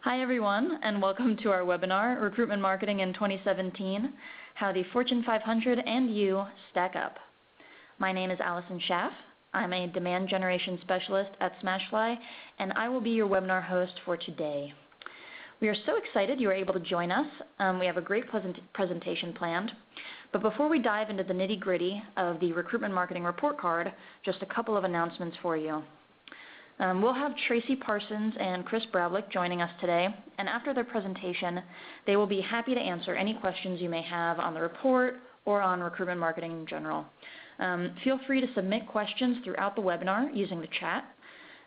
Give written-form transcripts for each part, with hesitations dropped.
Hi everyone, and welcome to our webinar, Recruitment Marketing in 2017, How the Fortune 500 and You Stack Up. My name is Allison Schaff. I'm a Demand Generation Specialist at SmashFly, and I will be your webinar host for today. We are so excited you are able to join us. We have a great presentation planned. But before we dive into the nitty-gritty of the Recruitment Marketing Report Card, just a couple of announcements for you. We'll have Tracey Parsons and Chris Brablc joining us today, and after their presentation, they will be happy to answer any questions you may have on the report or on recruitment marketing in general. Feel free to submit questions throughout the webinar using the chat,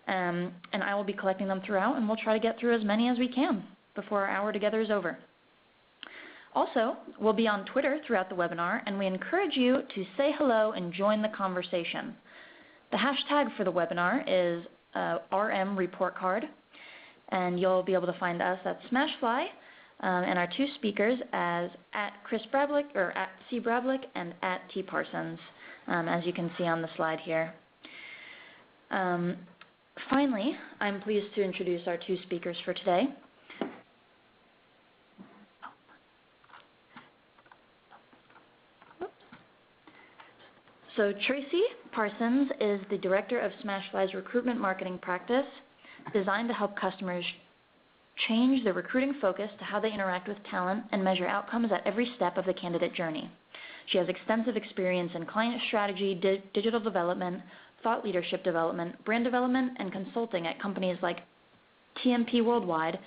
and I will be collecting them throughout, and we'll try to get through as many as we can before our hour together is over. Also, we'll be on Twitter throughout the webinar, and we encourage you to say hello and join the conversation. The hashtag for the webinar is RM Report Card, and you'll be able to find us at SmashFly and our two speakers as at Chris Brablc or at C Brablc and at T Parsons, as you can see on the slide here. Finally, I'm pleased to introduce our two speakers for today. So Tracey Parsons is the Director of SmashFly's Recruitment Marketing Practice, designed to help customers change their recruiting focus to how they interact with talent and measure outcomes at every step of the candidate journey. She has extensive experience in client strategy, digital development, thought leadership development, brand development, and consulting at companies like TMP Worldwide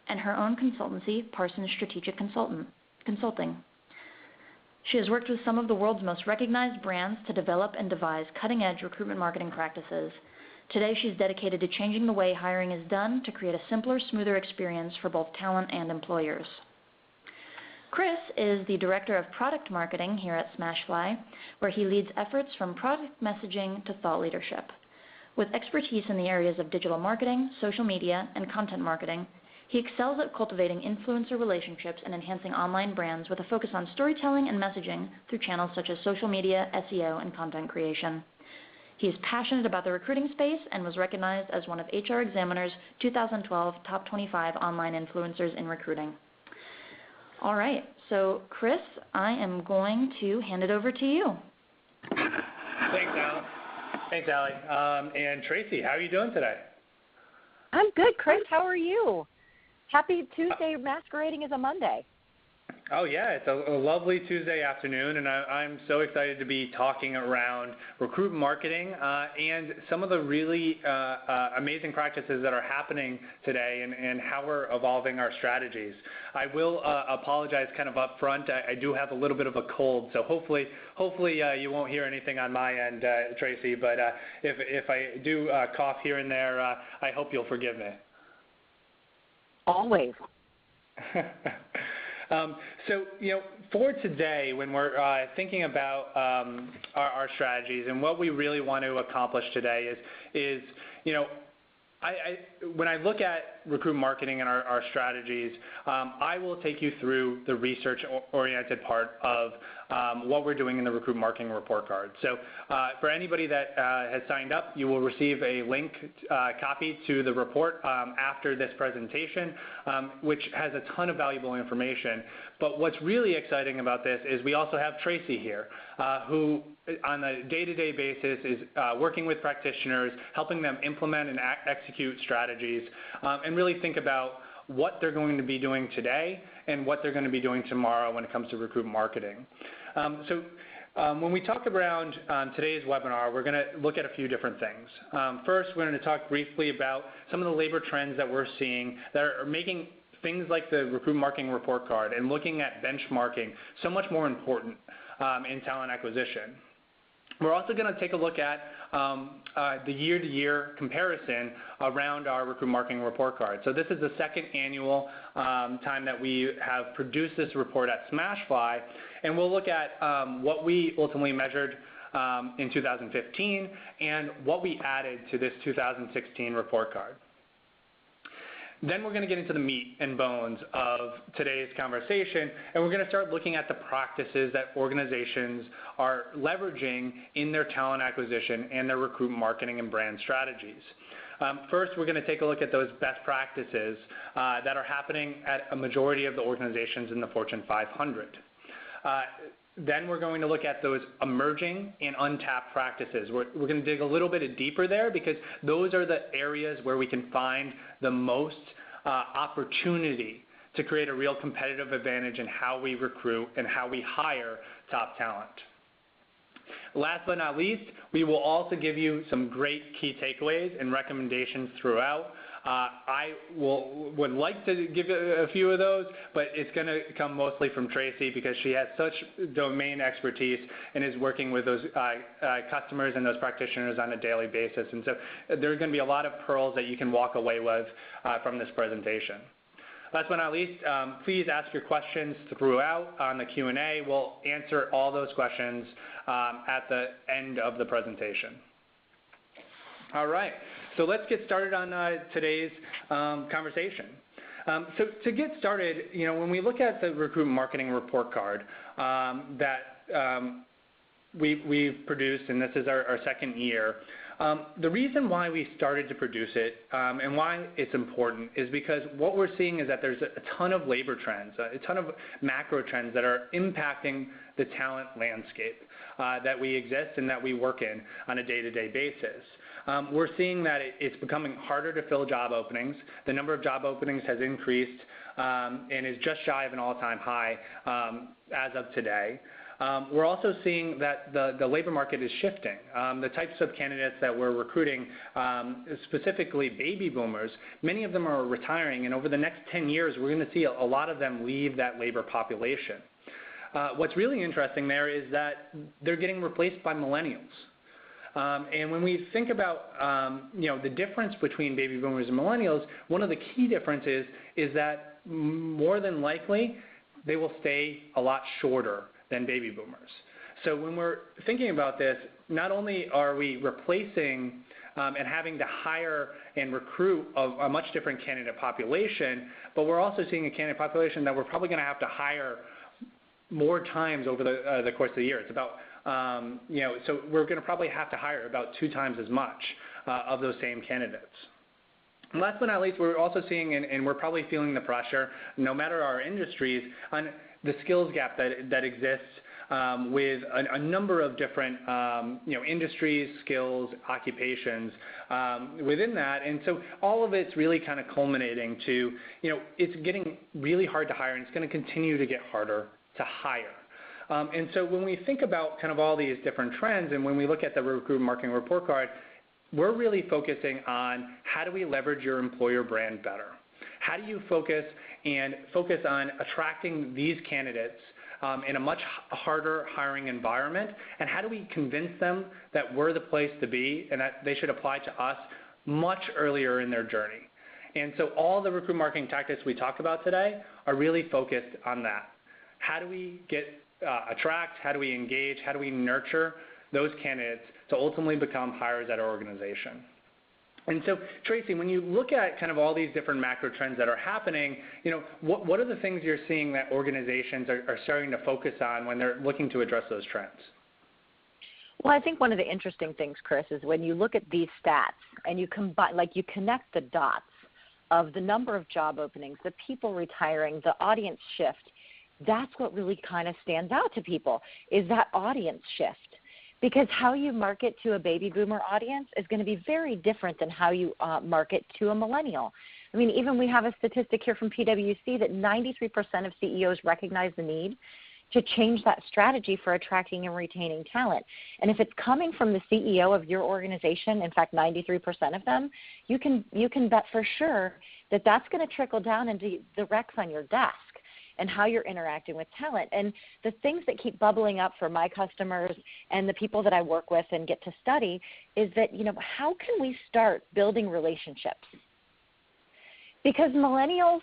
and her own consultancy, Parsons Strategic Consulting. She has worked with some of the world's most recognized brands to develop and devise cutting-edge recruitment marketing practices. Today, she's dedicated to changing the way hiring is done to create a simpler, smoother experience for both talent and employers. Chris is the Director of Product Marketing here at SmashFly, where he leads efforts from product messaging to thought leadership. With expertise in the areas of digital marketing, social media, and content marketing, he excels at cultivating influencer relationships and enhancing online brands with a focus on storytelling and messaging through channels such as social media, SEO, and content creation. He is passionate about the recruiting space and was recognized as one of HR Examiner's 2012 Top 25 Online Influencers in Recruiting. All right, so Chris, I am going to hand it over to you. Thanks, Allie. And Tracey, how are you doing today? I'm good, Chris. How are you? Happy Tuesday masquerading as a Monday. Oh, yeah, it's a lovely Tuesday afternoon, and I'm so excited to be talking around recruitment marketing and some of the really amazing practices that are happening today and how we're evolving our strategies. I will apologize kind of up front. I do have a little bit of a cold, so hopefully you won't hear anything on my end, Tracey, but if I do cough here and there, I hope you'll forgive me. Always. So, for today, when we're thinking about our strategies and what we really want to accomplish today is when I look at recruitment marketing and our strategies, I will take you through the research-oriented part of what we're doing in the Recruitment Marketing Report Card. So for anybody that has signed up, you will receive a link copy to the report after this presentation, which has a ton of valuable information. But what's really exciting about this is we also have Tracey here, who on a day-to-day basis is working with practitioners, helping them implement and execute strategies, and really think about what they're going to be doing today and what they're going to be doing tomorrow when it comes to recruitment marketing. When we talk around today's webinar, we're going to look at a few different things. First, we're going to talk briefly about some of the labor trends that we're seeing that are making things like the Recruitment Marketing Report Card and looking at benchmarking so much more important in talent acquisition. We're also going to take a look at the year-to-year comparison around our Recruitment Marketing Report Card. So this is the second annual time that we have produced this report at SmashFly, and we'll look at what we ultimately measured in 2015 and what we added to this 2016 report card. Then we're going to get into the meat and bones of today's conversation, and we're going to start looking at the practices that organizations are leveraging in their talent acquisition and their recruitment marketing and brand strategies. First, we're going to take a look at those best practices that are happening at a majority of the organizations in the Fortune 500. Then we're going to look at those emerging and untapped practices. We're going to dig a little bit deeper there because those are the areas where we can find the most opportunity to create a real competitive advantage in how we recruit and how we hire top talent. Last but not least, we will also give you some great key takeaways and recommendations throughout. I would like to give a few of those, but it's going to come mostly from Tracey because she has such domain expertise and is working with those customers and those practitioners on a daily basis. And so there's going to be a lot of pearls that you can walk away with from this presentation. Last but not least, please ask your questions throughout on the Q&A. We'll answer all those questions at the end of the presentation. All right, so let's get started on today's conversation. So to get started, when we look at the Recruitment Marketing Report Card that we've produced, and this is our second year, the reason why we started to produce it and why it's important is because what we're seeing is that there's a ton of labor trends, a ton of macro trends that are impacting the talent landscape that we exist and that we work in on a day-to-day basis. We're seeing that it's becoming harder to fill job openings. The number of job openings has increased and is just shy of an all-time high as of today. We're also seeing that the labor market is shifting. The types of candidates that we're recruiting, specifically baby boomers, many of them are retiring, and over the next 10 years, we're going to see a lot of them leave that labor population. What's really interesting there is that they're getting replaced by millennials. And when we think about the difference between baby boomers and millennials, one of the key differences is that more than likely they will stay a lot shorter than baby boomers. So when we're thinking about this, not only are we replacing and having to hire and recruit a much different candidate population, but we're also seeing a candidate population that we're probably going to have to hire more times over the course of the year. It's about so we're going to probably have to hire about 2 times as much of those same candidates. And last but not least, we're also seeing, and we're probably feeling the pressure, no matter our industries, on the skills gap that exists with a number of different industries, skills, occupations within that. And so all of it's really kind of culminating to, it's getting really hard to hire, and it's going to continue to get harder to hire. And so when we think about kind of all these different trends, and when we look at the Recruitment Marketing Report Card, we're really focusing on how do we leverage your employer brand better? How do you focus on attracting these candidates in a much harder hiring environment? And how do we convince them that we're the place to be and that they should apply to us much earlier in their journey? And so all the recruitment marketing tactics we talk about today are really focused on that. How do we attract, how do we engage, how do we nurture those candidates to ultimately become hires at our organization? And so, Tracey, when you look at kind of all these different macro trends that are happening, what are the things you're seeing that organizations are starting to focus on when they're looking to address those trends? Well, I think one of the interesting things, Chris, is when you look at these stats and you you connect the dots of the number of job openings, the people retiring, the audience shift, that's what really kind of stands out to people is that audience shift. Because how you market to a baby boomer audience is going to be very different than how you market to a millennial. I mean, even we have a statistic here from PwC that 93% of CEOs recognize the need to change that strategy for attracting and retaining talent. And if it's coming from the CEO of your organization, in fact, 93% of them, you can bet for sure that that's going to trickle down into the recs on your desk and how you're interacting with talent. And the things that keep bubbling up for my customers and the people that I work with and get to study is that, how can we start building relationships? Because millennials,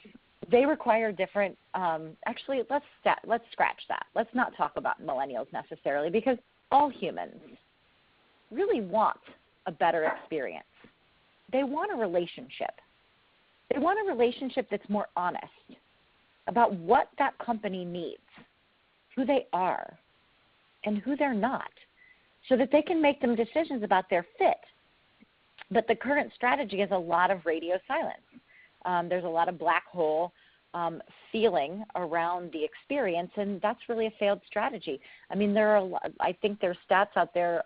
they require different, actually, let's scratch that. Let's not talk about millennials necessarily because all humans really want a better experience. They want a relationship. They want a relationship that's more honest about what that company needs, who they are, and who they're not, so that they can make them decisions about their fit. But the current strategy is a lot of radio silence. There's a lot of black hole feeling around the experience, and that's really a failed strategy. I mean, I think there's stats out there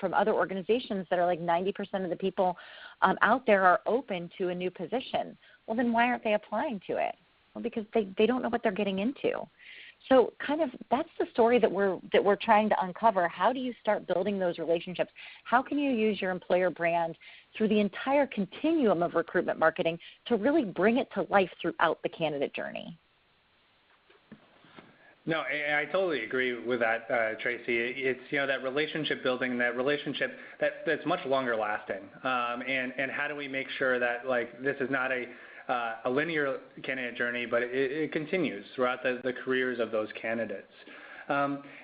from other organizations that are like 90% of the people out there are open to a new position. Well, then why aren't they applying to it? Well, because they don't know what they're getting into. So kind of that's the story that we're trying to uncover. How do you start building those relationships? How can you use your employer brand through the entire continuum of recruitment marketing to really bring it to life throughout the candidate journey? No, I totally agree with that, Tracey. It's that relationship building, that relationship that's much longer lasting, and how do we make sure that this is not a linear candidate journey, but it continues throughout the careers of those candidates.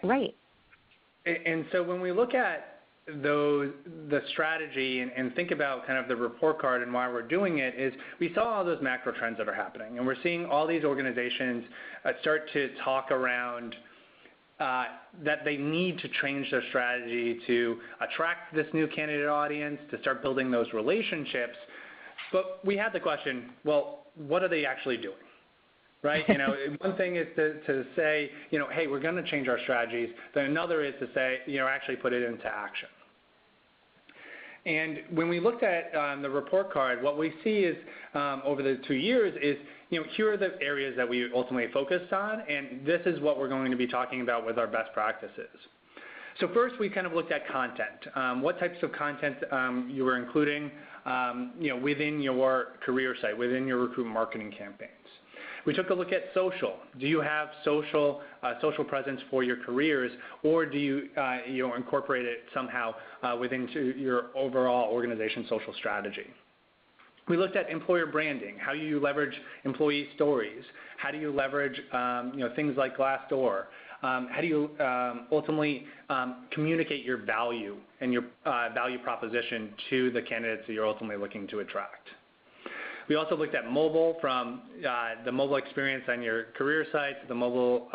Right. And so when we look at the strategy and think about kind of the report card and why we're doing it, is we saw all those macro trends that are happening, and we're seeing all these organizations start to talk around that they need to change their strategy to attract this new candidate audience, to start building those relationships. But we had the question, well, what are they actually doing, right? One thing is to say, hey, we're going to change our strategies. Then another is to say, actually put it into action. And when we looked at the report card, what we see is over the 2 years is, here are the areas that we ultimately focused on, and this is what we're going to be talking about with our best practices. So first, we kind of looked at content. What types of content you were including within your career site, within your recruitment marketing campaigns. We took a look at social. Do you have social presence for your careers, or do you incorporate it somehow within your overall organization social strategy? We looked at employer branding. How you leverage employee stories. How do you leverage things like Glassdoor? How do you ultimately communicate your value and your value proposition to the candidates that you're ultimately looking to attract? We also looked at mobile, from the mobile experience on your career site, to the mobile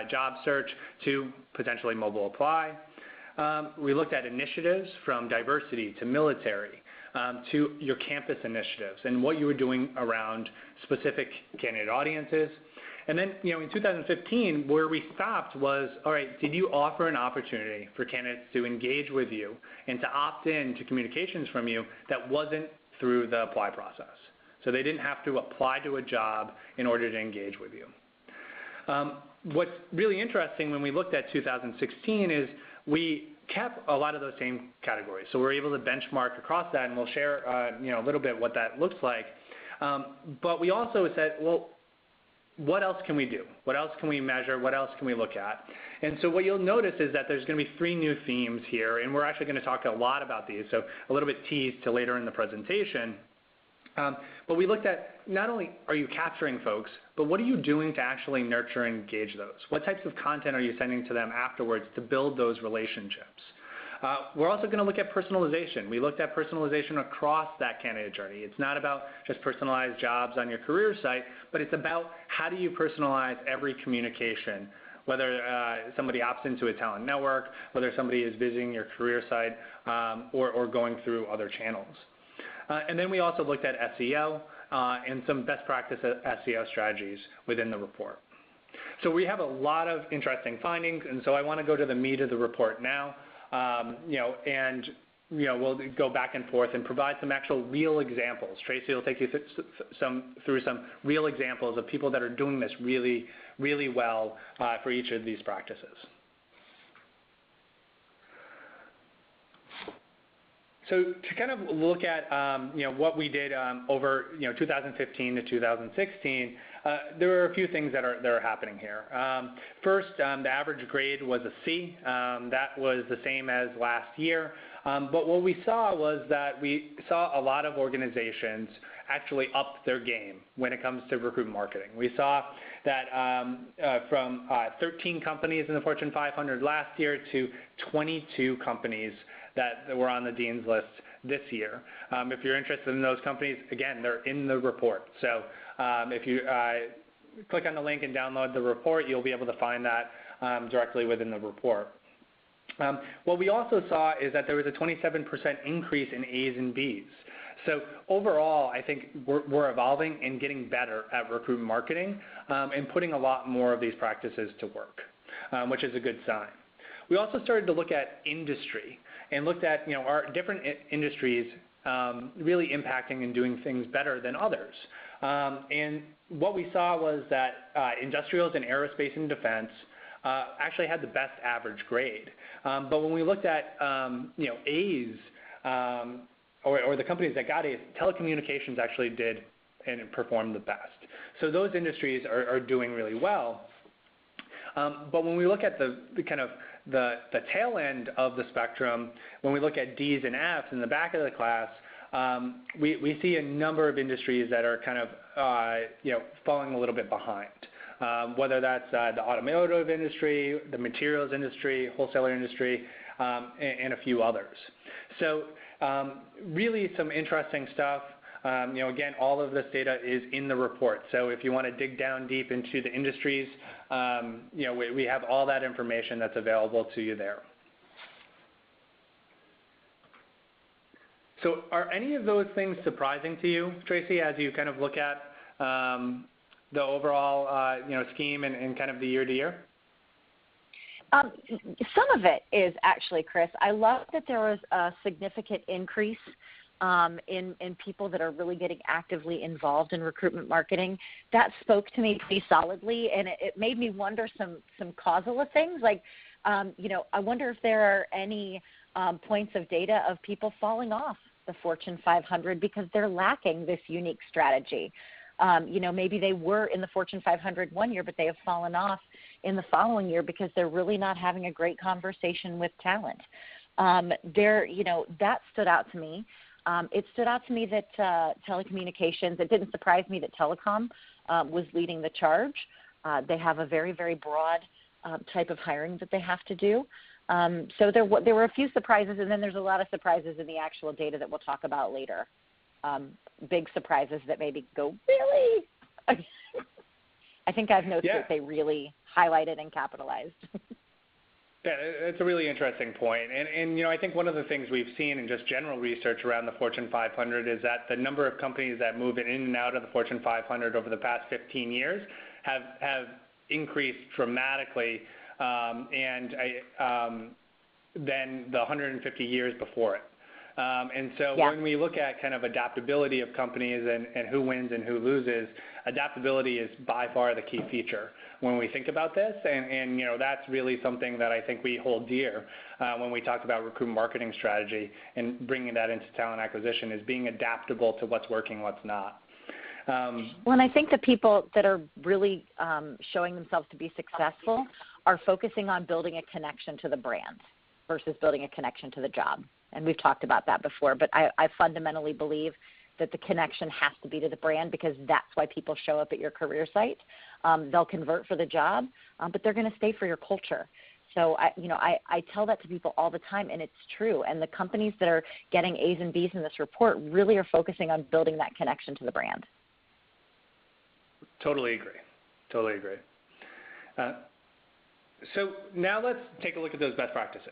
job search, to potentially mobile apply. We looked at initiatives from diversity to military to your campus initiatives and what you were doing around specific candidate audiences. And then, in 2015, where we stopped was, all right, did you offer an opportunity for candidates to engage with you and to opt in to communications from you that wasn't through the apply process? So they didn't have to apply to a job in order to engage with you. What's really interesting when we looked at 2016 is we kept a lot of those same categories. So we're able to benchmark across that, and we'll share a little bit what that looks like. But we also said, well, what else can we do? What else can we measure? What else can we look at? And so what you'll notice is that there's going to be 3 new themes here, and we're actually going to talk a lot about these, so a little bit teased to later in the presentation. But we looked at not only are you capturing folks, but what are you doing to actually nurture and engage those? What types of content are you sending to them afterwards to build those relationships? We're also going to look at personalization. We looked at personalization across that candidate journey. It's not about just personalized jobs on your career site, but it's about how do you personalize every communication, whether somebody opts into a talent network, whether somebody is visiting your career site, or going through other channels. And then we also looked at SEO and some best practice SEO strategies within the report. So we have a lot of interesting findings, and so I want to go to the meat of the report now. We'll go back and forth and provide some actual real examples. Tracey will take you through some real examples of people that are doing this really, really well for each of these practices. So to kind of look at what we did over 2015 to 2016, there were a few things that are happening here. First, the average grade was a C. That was the same as last year. But what we saw was that we saw a lot of organizations actually up their game when it comes to recruitment marketing. We saw that from 13 companies in the Fortune 500 last year to 22 companies that were on the Dean's List this year. If you're interested in those companies, again, they're in the report. So if you click on the link and download the report, you'll be able to find that directly within the report. What we also saw is that there was a 27% increase in A's and B's. So overall, I think we're evolving and getting better at recruitment marketing and putting a lot more of these practices to work, which is a good sign. We also started to look at industry and looked at our different industries really impacting and doing things better than others. And what we saw was that industrials and aerospace and defense actually had the best average grade. But when we looked at A's or the companies that got A's, telecommunications actually did and performed the best. So those industries are doing really well. But when we look at the kind of the tail end of the spectrum, when we look at D's and F's in the back of the class, we see a number of industries that are kind of falling a little bit behind. Whether that's the automotive industry, the materials industry, wholesaler industry, and a few others. So really some interesting stuff. Again, all of this data is in the report. So if you want to dig down deep into the industries, we have all that information that's available to you there. So are any of those things surprising to you, Tracey, as you kind of look at the overall scheme and kind of the year to year? Some of it is actually, Chris. I love that there was a significant increase in people that are really getting actively involved in recruitment marketing. That spoke to me pretty solidly, and it made me wonder some causal things. Like, I wonder if there are any points of data of people falling off the Fortune 500 because they're lacking this unique strategy. Maybe they were in the Fortune 500 one year, but they have fallen off in the following year because they're really not having a great conversation with talent. That stood out to me. It stood out to me that telecommunications, it didn't surprise me that telecom was leading the charge. They have a very, very broad type of hiring that they have to do. So there were a few surprises, and then there's a lot of surprises in the actual data that we'll talk about later. Big surprises that maybe go, really? I think I've noticed that they really highlighted and capitalized. Yeah, it's a really interesting point. And I think one of the things we've seen in just general research around the Fortune 500 is that the number of companies that move in and out of the Fortune 500 over the past 15 years have increased dramatically than the 150 years before it. And so when we look at kind of adaptability of companies and who wins and who loses, adaptability is by far the key feature when we think about this. And that's really something that I think we hold dear when we talk about recruitment marketing strategy and bringing that into talent acquisition, is being adaptable to what's working, what's not. Well, and I think the people that are really showing themselves to be successful are focusing on building a connection to the brand versus building a connection to the job. And we've talked about that before, but I fundamentally believe that the connection has to be to the brand, because that's why people show up at your career site. They'll convert for the job, but they're going to stay for your culture. So I tell that to people all the time, and it's true. And the companies that are getting A's and B's in this report really are focusing on building that connection to the brand. Totally agree. Totally agree. So now let's take a look at those best practices.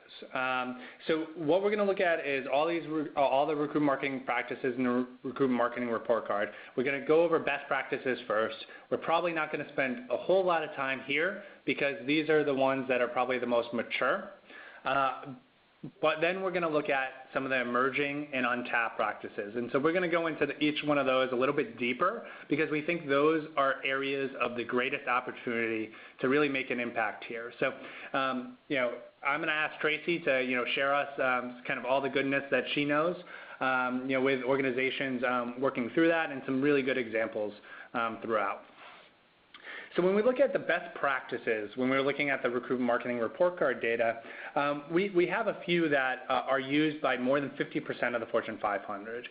So what we're going to look at is all the recruitment marketing practices in the Recruitment Marketing Report Card. We're going to go over best practices first. We're probably not going to spend a whole lot of time here because these are the ones that are probably the most mature. But then we're going to look at some of the emerging and untapped practices. And so we're going to go into each one of those a little bit deeper, because we think those are areas of the greatest opportunity to really make an impact here. So, I'm going to ask Tracey to, share us kind of all the goodness that she knows, with organizations working through that, and some really good examples throughout. So when we look at the best practices, when we're looking at the Recruitment Marketing Report Card data, we have a few that are used by more than 50% of the Fortune 500.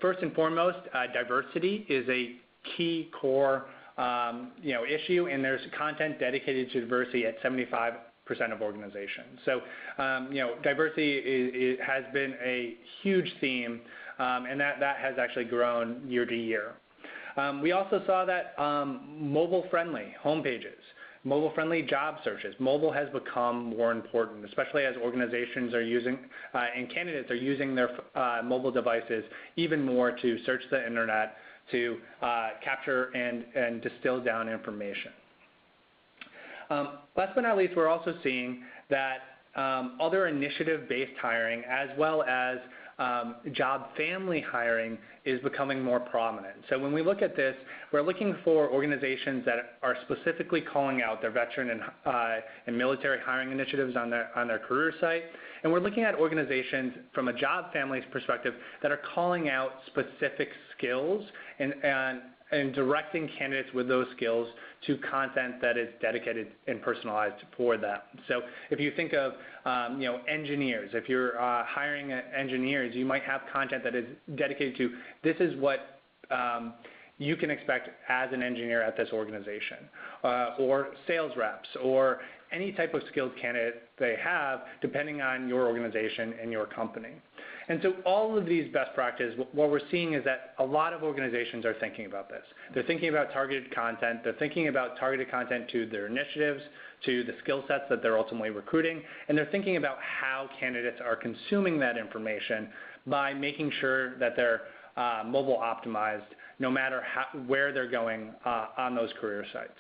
First and foremost, diversity is a key core issue, and there's content dedicated to diversity at 75% of organizations. So, diversity has been a huge theme, and that has actually grown year to year. We also saw that mobile-friendly homepages, mobile-friendly job searches. Mobile has become more important, especially as organizations are using and candidates are using their mobile devices even more to search the internet to capture and distill down information. Last but not least, we're also seeing that other initiative-based hiring as well as job family hiring is becoming more prominent. So when we look at this, we're looking for organizations that are specifically calling out their veteran and military hiring initiatives on their career site. And we're looking at organizations from a job family's perspective that are calling out specific skills and directing candidates with those skills to content that is dedicated and personalized for them. So if you think of engineers, if you're hiring engineers, you might have content that is dedicated to this is what you can expect as an engineer at this organization, or sales reps, or any type of skilled candidate they have depending on your organization and your company. And so all of these best practices, what we're seeing is that a lot of organizations are thinking about this. They're thinking about targeted content. They're thinking about targeted content to their initiatives, to the skill sets that they're ultimately recruiting, and they're thinking about how candidates are consuming that information by making sure that they're mobile optimized no matter where they're going on those career sites.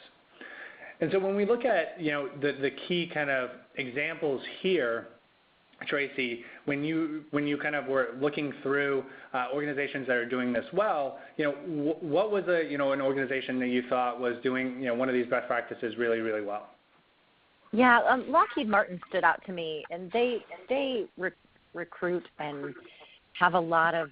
And so when we look at the key kind of examples here, Tracey, when you kind of were looking through organizations that are doing this well, what was an organization that you thought was doing one of these best practices really, really well? Yeah, Lockheed Martin stood out to me, and they recruit and have a lot of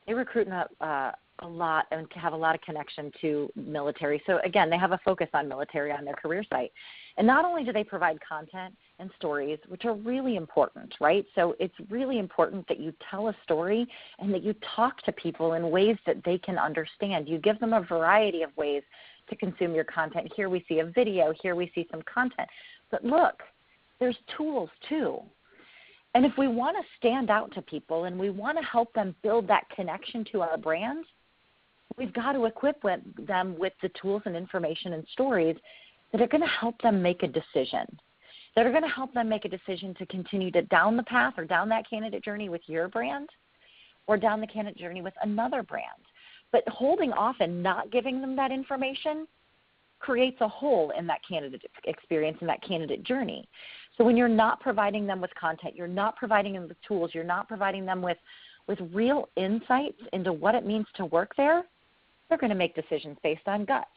They recruit a lot and have a lot of connection to military. So again, they have a focus on military on their career site. And not only do they provide content and stories, which are really important, right? So it's really important that you tell a story and that you talk to people in ways that they can understand. You give them a variety of ways to consume your content. Here we see a video, here we see some content. But look, there's tools too. And if we want to stand out to people and we want to help them build that connection to our brand, we've got to equip them with the tools and information and stories that are going to help them make a decision, that are going to help them make a decision to continue down the path or down that candidate journey with your brand or down the candidate journey with another brand. But holding off and not giving them that information creates a hole in that candidate experience and that candidate journey. So when you're not providing them with content, you're not providing them with tools, you're not providing them with real insights into what it means to work there, they're going to make decisions based on gut.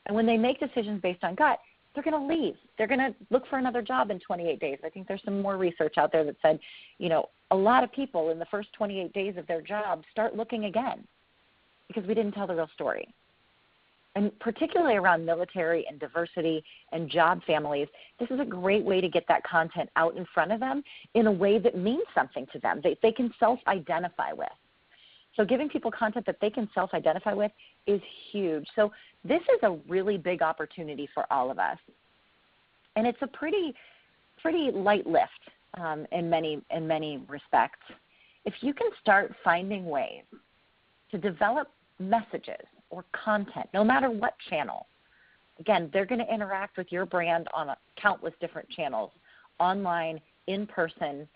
And when they make decisions based on gut, they're going to leave. They're going to look for another job in 28 days. I think there's some more research out there that said, a lot of people in the first 28 days of their job start looking again because we didn't tell the real story. And particularly around military and diversity and job families, this is a great way to get that content out in front of them in a way that means something to them, that they can self-identify with. So giving people content that they can self-identify with is huge. So this is a really big opportunity for all of us. And it's a pretty light lift in many respects. If you can start finding ways to develop messages or content, no matter what channel. Again, they're going to interact with your brand on countless different channels, online, in person,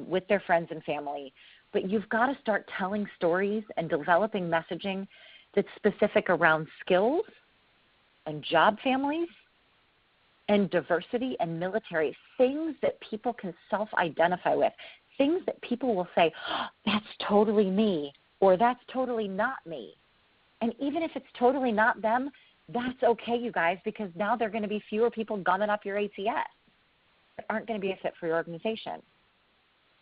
with their friends and family. But you've got to start telling stories and developing messaging that's specific around skills and job families and diversity and military, things that people can self-identify with, things that people will say, oh, that's totally me, or that's totally not me. And even if it's totally not them, that's okay, you guys, because now there are going to be fewer people gumming up your ATS that aren't going to be a fit for your organization.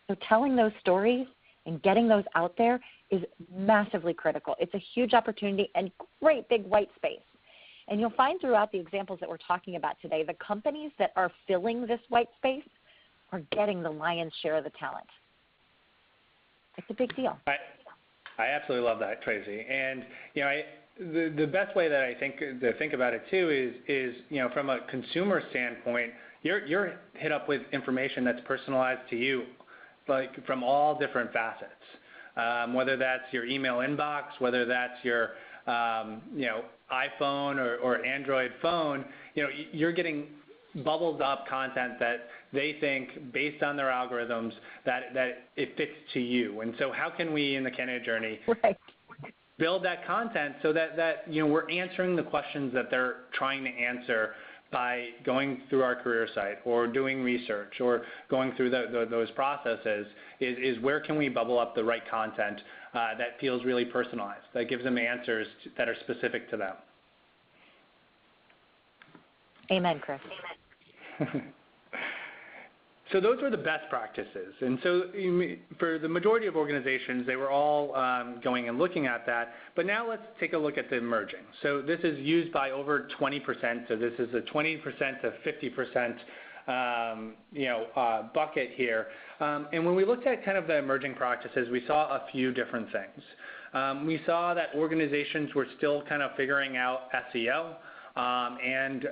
So telling those stories and getting those out there is massively critical. It's a huge opportunity and great big white space. And you'll find throughout the examples that we're talking about today, the companies that are filling this white space are getting the lion's share of the talent. It's a big deal. I absolutely love that, Tracey. And the best way that I think to think about it too is from a consumer standpoint, you're hit up with information that's personalized to you, like from all different facets. Whether that's your email inbox, whether that's your iPhone or Android phone, you're getting bubbled up content that they think, based on their algorithms, that it fits to you. And so how can we in the candidate journey build that content so that we're answering the questions that they're trying to answer by going through our career site or doing research or going through those processes, is where can we bubble up the right content that feels really personalized, that gives them answers that are specific to them. Amen, Chris. So those were the best practices. And so for the majority of organizations, they were all going and looking at that. But now let's take a look at the emerging. So this is used by over 20%. So this is a 20% to 50% bucket here. And when we looked at kind of the emerging practices, we saw a few different things. We saw that organizations were still kind of figuring out SEO. And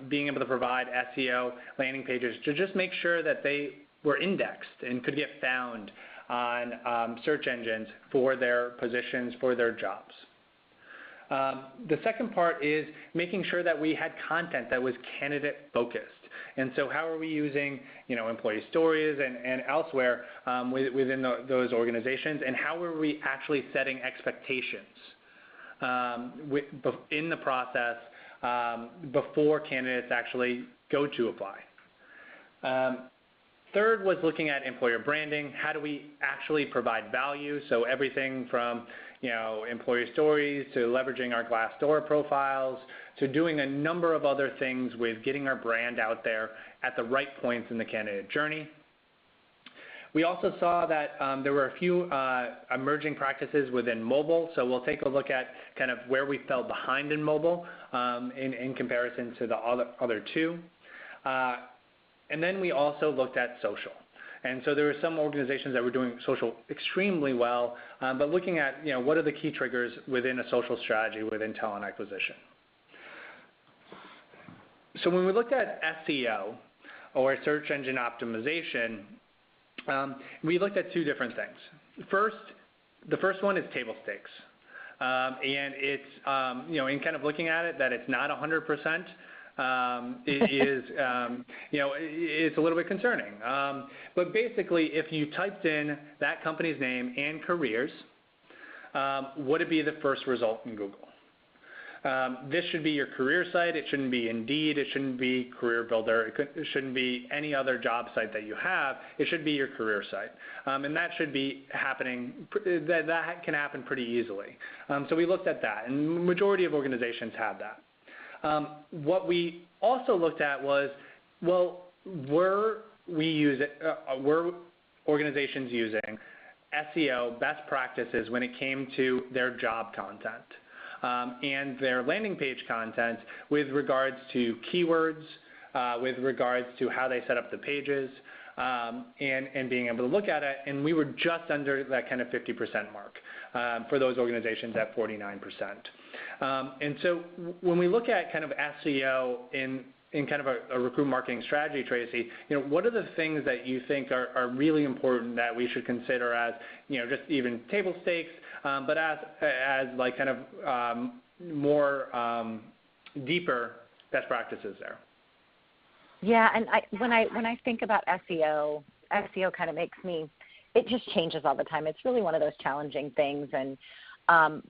being able to provide SEO landing pages to just make sure that they were indexed and could get found on search engines for their positions, for their jobs. The second part is making sure that we had content that was candidate focused. And so how are we using employee stories and elsewhere within those organizations, and how are we actually setting expectations in the process before candidates actually go to apply. Third was looking at employer branding. How do we actually provide value? So everything from employee stories to leveraging our Glassdoor profiles to doing a number of other things with getting our brand out there at the right points in the candidate journey. We also saw that there were a few emerging practices within mobile, so we'll take a look at kind of where we fell behind in mobile in comparison to the other two. And then we also looked at social. And so there were some organizations that were doing social extremely well, but looking at what are the key triggers within a social strategy within talent acquisition. So when we looked at SEO, or search engine optimization, we looked at two different things. The first one is table stakes, and it's in kind of looking at it that it's not 100%. It's a little bit concerning. But basically, if you typed in that company's name and careers, would it be the first result in Google? This should be your career site. It shouldn't be Indeed. It shouldn't be Career Builder. It shouldn't be any other job site that you have. It should be your career site. And that should be happening, that can happen pretty easily. So we looked at that, and the majority of organizations have that. What we also looked at was, well, were organizations using SEO best practices when it came to their job content? And their landing page content with regards to keywords, with regards to how they set up the pages, and being able to look at it. And we were just under that kind of 50% mark for those organizations at 49%. And so when we look at kind of SEO in kind of a recruitment marketing strategy, Tracey, what are the things that you think are really important that we should consider as, just even table stakes, but as like kind of more deeper best practices there? Yeah, and when I think about SEO kind of makes me, it just changes all the time. It's really one of those challenging things. And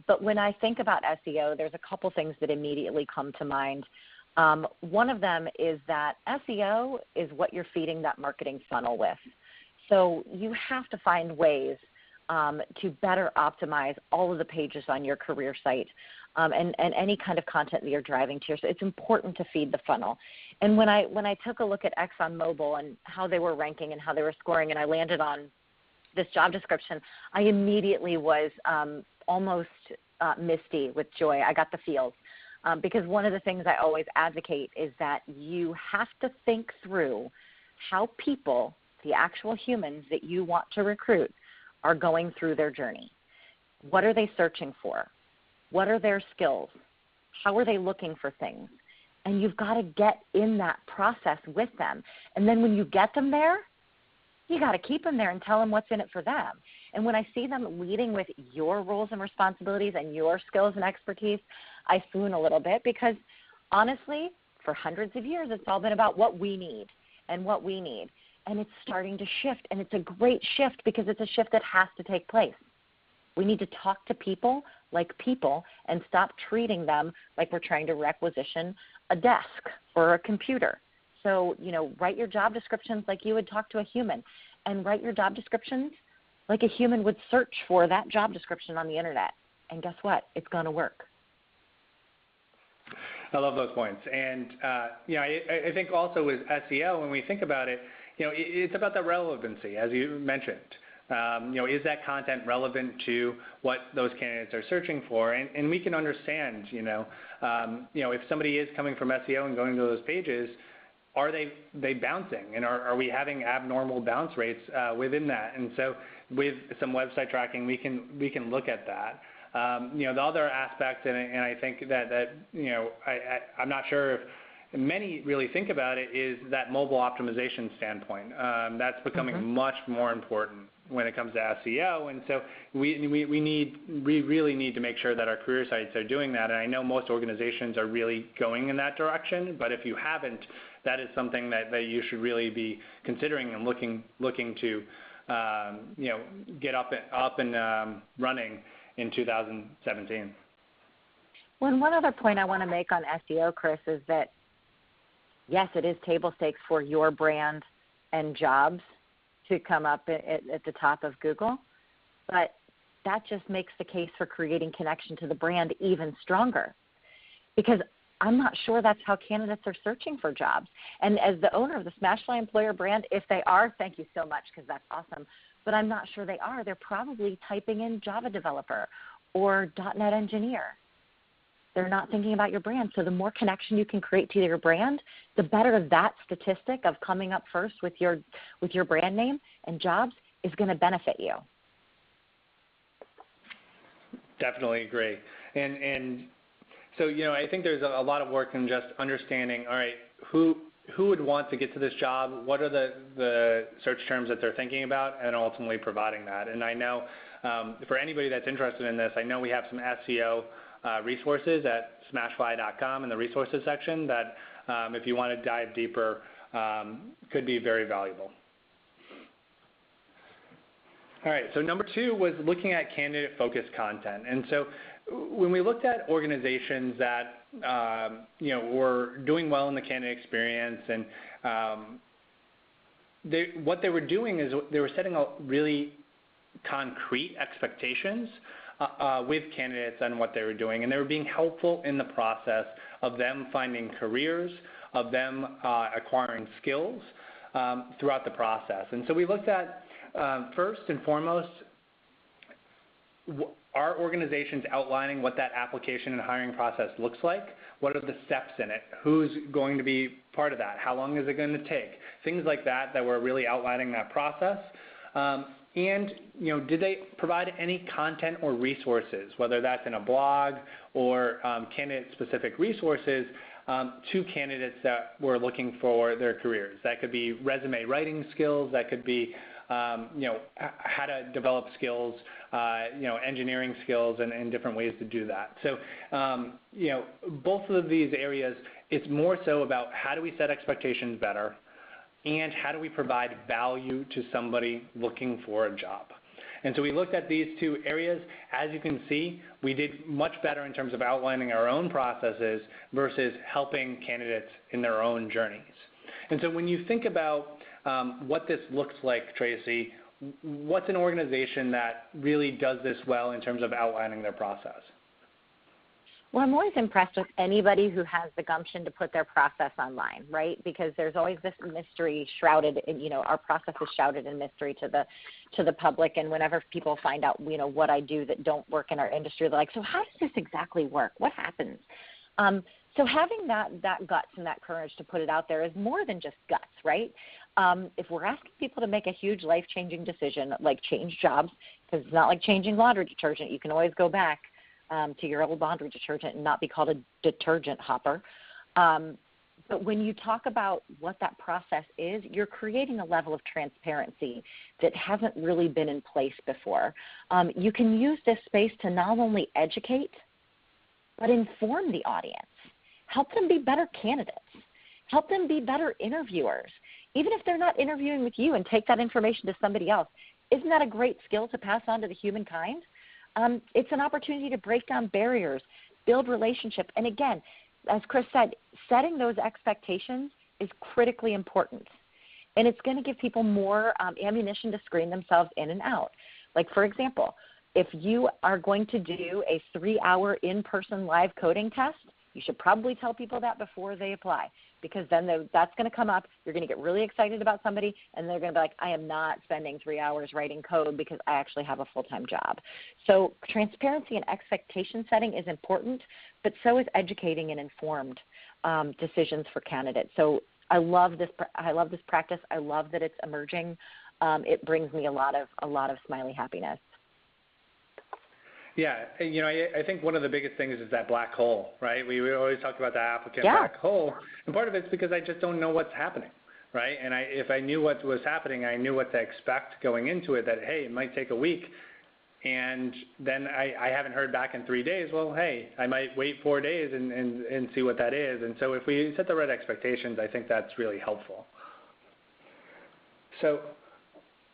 but when I think about SEO, there's a couple things that immediately come to mind. One of them is that SEO is what you're feeding that marketing funnel with. So you have to find ways to better optimize all of the pages on your career site and any kind of content that you're driving to. So it's important to feed the funnel. And when I took a look at ExxonMobil and how they were ranking and how they were scoring, and I landed on this job description, I immediately was almost misty with joy. I got the feels. Because one of the things I always advocate is that you have to think through how people, the actual humans that you want to recruit, are going through their journey. What are they searching for? What are their skills? How are they looking for things? And you've got to get in that process with them. And then when you get them there, you got to keep them there and tell them what's in it for them. And when I see them leading with your roles and responsibilities and your skills and expertise, I swoon a little bit because honestly, for hundreds of years, it's all been about what we need and what we need. And it's starting to shift, and it's a great shift because it's a shift that has to take place. We need to talk to people like people and stop treating them like we're trying to requisition a desk or a computer. So, write your job descriptions like you would talk to a human, and write your job descriptions like a human would search for that job description on the internet. And guess what? It's going to work. I love those points. And, I think also with SEO, when we think about it, it's about the relevancy, as you mentioned. Is that content relevant to what those candidates are searching for? And we can understand, if somebody is coming from SEO and going to those pages, are they bouncing? And are we having abnormal bounce rates within that? And so with some website tracking, we can look at that. The other aspect, and I think that I'm not sure if many really think about it, is that mobile optimization standpoint. That's becoming much more important when it comes to SEO, and so we really need to make sure that our career sites are doing that. And I know most organizations are really going in that direction, but if you haven't, that is something that you should really be considering and looking to get up and running in 2017. Well, and one other point I want to make on SEO, Chris, is that yes, it is table stakes for your brand and jobs to come up at the top of Google, but that just makes the case for creating connection to the brand even stronger, because I'm not sure that's how candidates are searching for jobs. And as the owner of the SmashFly employer brand, if they are, thank you so much, because that's awesome, but I'm not sure they are. They're probably typing in Java developer or .NET engineer. They're not thinking about your brand. So the more connection you can create to your brand, the better that statistic of coming up first with your brand name and jobs is going to benefit you. Definitely agree. And so, I think there's a lot of work in just understanding, all right, who would want to get to this job, what are the search terms that they're thinking about, and ultimately providing that. And I know for anybody that's interested in this, I know we have some SEO resources at smashfly.com in the resources section that if you want to dive deeper could be very valuable. All right, so number 2 was looking at candidate-focused content. And so when we looked at organizations that were doing well in the candidate experience, and what they were doing is they were setting up really concrete expectations with candidates on what they were doing, and they were being helpful in the process of them finding careers, of them acquiring skills throughout the process. And so we looked at, first and foremost, are organizations outlining what that application and hiring process looks like? What are the steps in it? Who's going to be part of that? How long is it going to take? Things like that were really outlining that process. And did they provide any content or resources, whether that's in a blog or candidate-specific resources to candidates that were looking for their careers? That could be resume writing skills. That could be how to develop skills, engineering skills, and different ways to do that. So both of these areas, it's more so about how do we set expectations better, and how do we provide value to somebody looking for a job. And so we looked at these 2 areas. As you can see, we did much better in terms of outlining our own processes versus helping candidates in their own journeys. And so when you think about what this looks like, Tracey, what's an organization that really does this well in terms of outlining their process? Well, I'm always impressed with anybody who has the gumption to put their process online, right? Because there's always this mystery shrouded in, our process is shrouded in mystery to the public. And whenever people find out, what I do that don't work in our industry, they're like, so how does this exactly work? What happens? So having that guts and that courage to put it out there is more than just guts, right? If we're asking people to make a huge life-changing decision, like change jobs, because it's not like changing laundry detergent. You can always go back to your old laundry detergent and not be called a detergent hopper. But But when you talk about what that process is, you're creating a level of transparency that hasn't really been in place before. You can use this space to not only educate, but inform the audience. Help them be better candidates. Help them be better interviewers. Even if they're not interviewing with you, and take that information to somebody else. Isn't that a great skill to pass on to the humankind? It's an opportunity to break down barriers, build relationship. And again, as Chris said, setting those expectations is critically important. And it's going to give people more ammunition to screen themselves in and out. Like, for example, if you are going to do a 3-hour in-person live coding test, you should probably tell people that before they apply, because then that's going to come up. You're going to get really excited about somebody, and they're going to be like, I am not spending 3 hours writing code because I actually have a full-time job. So transparency and expectation setting is important, but so is educating and informed decisions for candidates. So I love this practice. I love that it's emerging. It brings me a lot of smiley happiness. Yeah, I think one of the biggest things is that black hole, right? We always talk about the applicant black hole, and part of it's because I just don't know what's happening, right? And if I knew what was happening, I knew what to expect going into it, that, hey, it might take a week, and then I haven't heard back in 3 days. Well, hey, I might wait 4 days and see what that is. And so if we set the right expectations, I think that's really helpful. So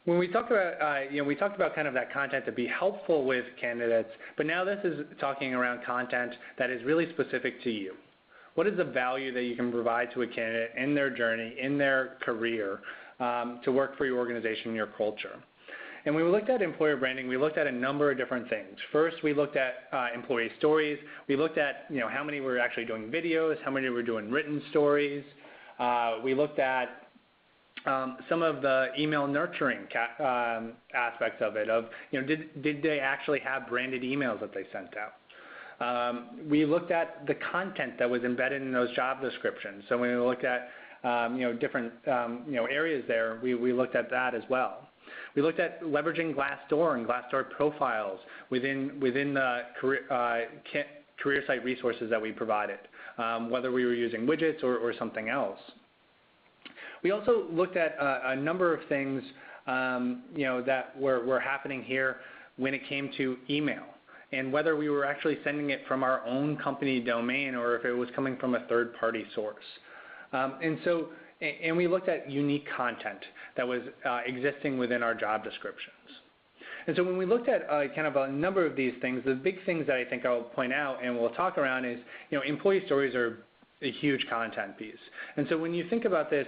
when we talked about, we talked about kind of that content to be helpful with candidates, but now this is talking around content that is really specific to you. What is the value that you can provide to a candidate in their journey, in their career, to work for your organization and your culture? And when we looked at employer branding, we looked at a number of different things. First, we looked at employee stories. We looked at how many were actually doing videos, how many were doing written stories. We looked at some of the email nurturing aspects of it, did they actually have branded emails that they sent out? We looked at the content that was embedded in those job descriptions. So when we looked at different areas there, we looked at that as well. We looked at leveraging Glassdoor and Glassdoor profiles within the career site resources that we provided, whether we were using widgets or something else. We also looked at a number of things that were happening here when it came to email, and whether we were actually sending it from our own company domain or if it was coming from a third-party source. And we looked at unique content that was existing within our job descriptions. And so when we looked at kind of a number of these things, the big things that I think I'll point out and we'll talk around is, employee stories are a huge content piece. And so when you think about this,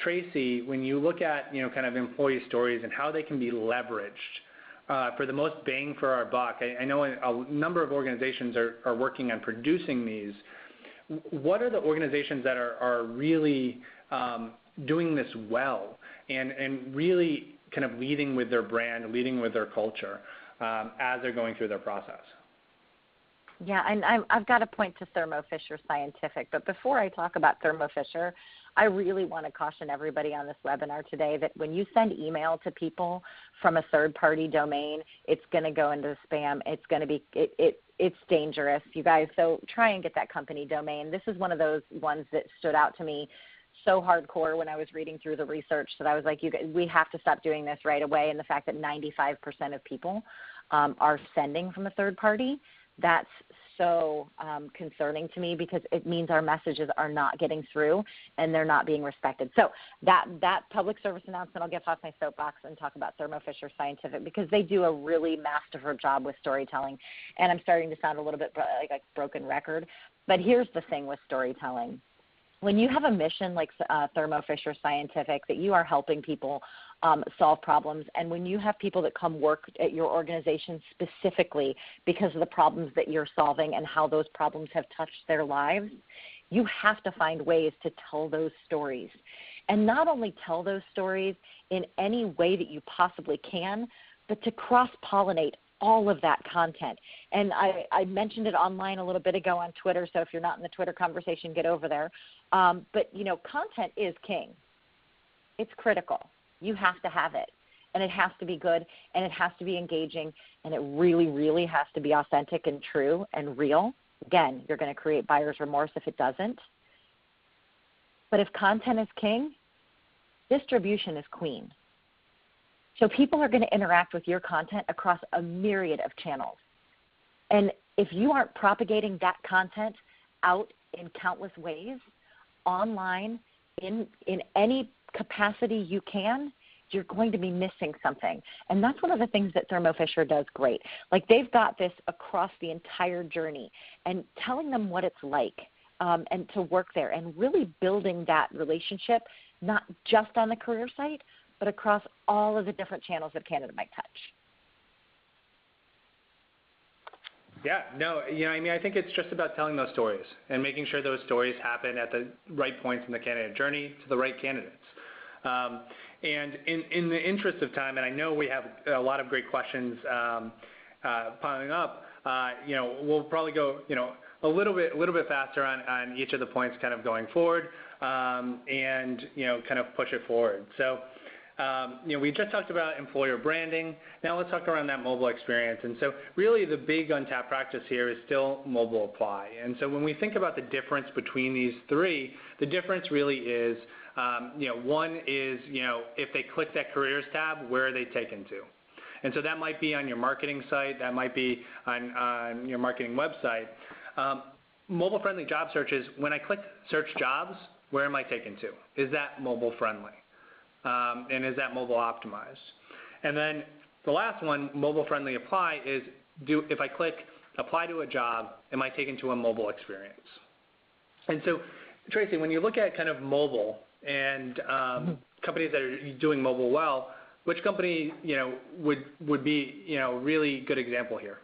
Tracey, when you look at, kind of employee stories and how they can be leveraged for the most bang for our buck, I know a number of organizations are working on producing these. What are the organizations that are really doing this well and really kind of leading with their brand, leading with their culture as they're going through their process? Yeah, and I've got to point to Thermo Fisher Scientific, but before I talk about Thermo Fisher, I really want to caution everybody on this webinar today that when you send email to people from a third-party domain, it's going to go into spam. It's going to be it's dangerous, you guys. So try and get that company domain. This is one of those ones that stood out to me so hardcore when I was reading through the research that I was like, we have to stop doing this right away. And the fact that 95% of people are sending from a third party, that's so concerning to me, because it means our messages are not getting through and they're not being respected. So that public service announcement, I'll get off my soapbox and talk about Thermo Fisher Scientific, because they do a really masterful job with storytelling. And I'm starting to sound a little bit like a broken record. But here's the thing with storytelling. When you have a mission like Thermo Fisher Scientific, that you are helping people solve problems, and when you have people that come work at your organization specifically because of the problems that you're solving and how those problems have touched their lives, you have to find ways to tell those stories. And not only tell those stories in any way that you possibly can, but to cross-pollinate all of that content. And I mentioned it online a little bit ago on Twitter, so if you're not in the Twitter conversation, get over there. But, content is king. It's critical. You have to have it, and it has to be good, and it has to be engaging, and it really, really has to be authentic and true and real. Again, you're going to create buyer's remorse if it doesn't. But if content is king, distribution is queen. So people are going to interact with your content across a myriad of channels. And if you aren't propagating that content out in countless ways, online, in any capacity you can, you're going to be missing something. And that's one of the things that Thermo Fisher does great. Like, they've got this across the entire journey, and telling them what it's like and to work there, and really building that relationship, not just on the career site, but across all of the different channels that a candidate might touch. Yeah, no, I think it's just about telling those stories and making sure those stories happen at the right points in the candidate journey to the right candidates. And in the interest of time, and I know we have a lot of great questions piling up, we'll probably go, a little bit faster on each of the points kind of going forward, and kind of push it forward. So, we just talked about employer branding. Now let's talk around that mobile experience. And so really the big untapped practice here is still mobile apply. And so when we think about the difference between these three, the difference really is, one is, if they click that careers tab, where are they taken to? And so that might be on your marketing site, that might be on your marketing website. Mobile-friendly job searches, when I click search jobs, where am I taken to? Is that mobile-friendly? And is that mobile optimized? And then the last one, mobile-friendly apply, is if I click apply to a job, am I taken to a mobile experience? And so, Tracey, when you look at kind of mobile and companies that are doing mobile well, which company would be really good example here?